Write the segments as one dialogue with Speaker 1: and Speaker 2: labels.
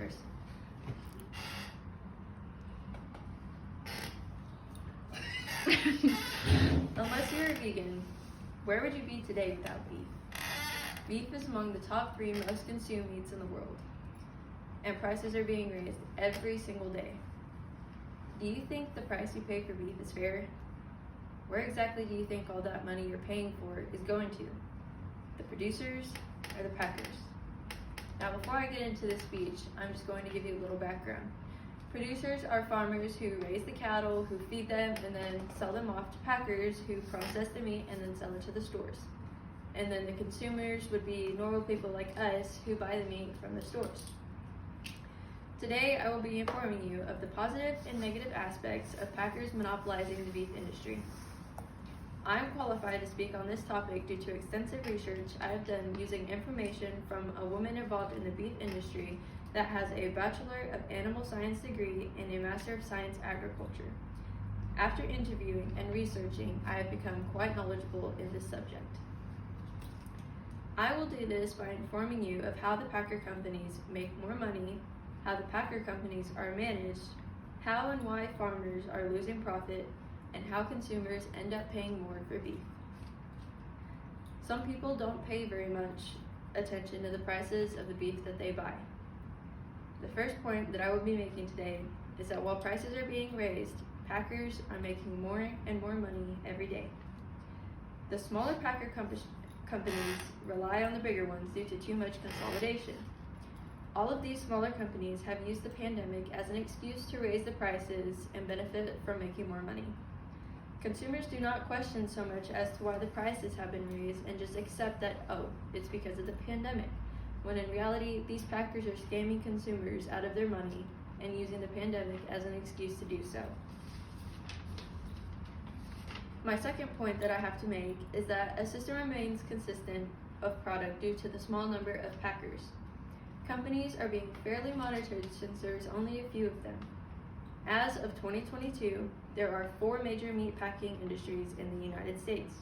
Speaker 1: first. Unless you're a vegan, where would you be today without beef? Beef is among the top 3 most consumed meats in the world, and prices are being raised every single day. Do you think the price you pay for beef is fair? Where exactly do you think all that money you're paying for is going to? The producers or the packers? Now, before I get into this speech, I'm just going to give you a little background. Producers are farmers who raise the cattle, who feed them, and then sell them off to packers who process the meat and then sell it to the stores. And then the consumers would be normal people like us who buy the meat from the stores. Today, I will be informing you of the positive and negative aspects of packers monopolizing the beef industry. I am qualified to speak on this topic due to extensive research I have done using information from a woman involved in the beef industry that has a Bachelor of Animal Science degree and a Master of Science Agriculture. After interviewing and researching, I have become quite knowledgeable in this subject. I will do this by informing you of how the packer companies make more money, how the packer companies are managed, how and why farmers are losing profit, and how consumers end up paying more for beef. Some people don't pay very much attention to the prices of the beef that they buy. The first point that I will be making today is that while prices are being raised, packers are making more and more money every day. The smaller packer companies rely on the bigger ones due to too much consolidation. All of these smaller companies have used the pandemic as an excuse to raise the prices and benefit from making more money. Consumers do not question so much as to why the prices have been raised and just accept that, oh, it's because of the pandemic, when in reality, these packers are scamming consumers out of their money and using the pandemic as an excuse to do so. My second point that I have to make is that a system remains consistent of product due to the small number of packers. Companies are being fairly monitored since there is only a few of them. As of 2022, there are 4 major meat packing industries in the United States.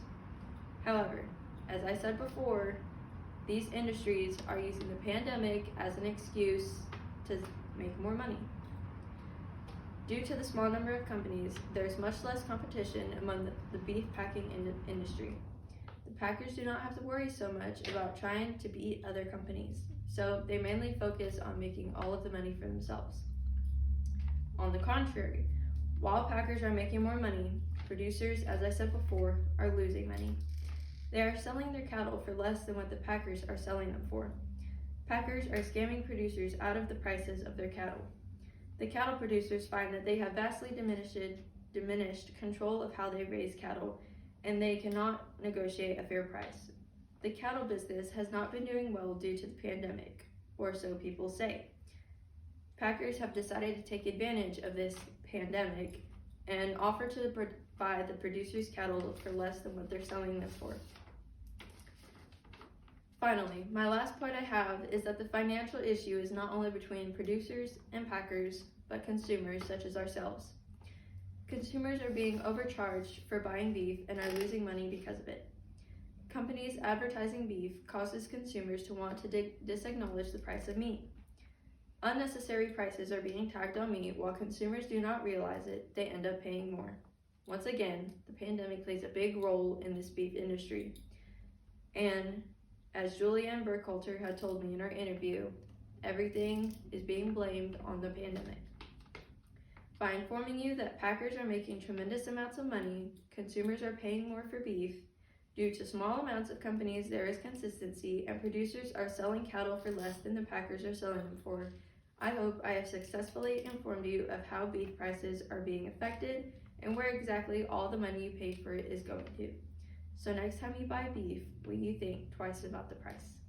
Speaker 1: However, as I said before, these industries are using the pandemic as an excuse to make more money. Due to the small number of companies, there's much less competition among the beef packing industry. The packers do not have to worry so much about trying to beat other companies, so they mainly focus on making all of the money for themselves. On the contrary, while packers are making more money, producers, as I said before, are losing money. They are selling their cattle for less than what the packers are selling them for. Packers are scamming producers out of the prices of their cattle. The cattle producers find that they have vastly diminished control of how they raise cattle, and they cannot negotiate a fair price. The cattle business has not been doing well due to the pandemic, or so people say. Packers have decided to take advantage of this pandemic and offer to buy the producers' cattle for less than what they're selling them for. Finally, my last point I have is that the financial issue is not only between producers and packers, but consumers such as ourselves. Consumers are being overcharged for buying beef and are losing money because of it. Companies advertising beef causes consumers to want to disacknowledge the price of meat. Unnecessary prices are being tagged on meat while consumers do not realize it, they end up paying more. Once again, the pandemic plays a big role in this beef industry. And as Julianne Burkhalter had told me in our interview, everything is being blamed on the pandemic. By informing you that packers are making tremendous amounts of money, consumers are paying more for beef, due to small amounts of companies there is consistency, and producers are selling cattle for less than the packers are selling them for, I hope I have successfully informed you of how beef prices are being affected and where exactly all the money you pay for it is going to. So next time you buy beef, will you think twice about the price?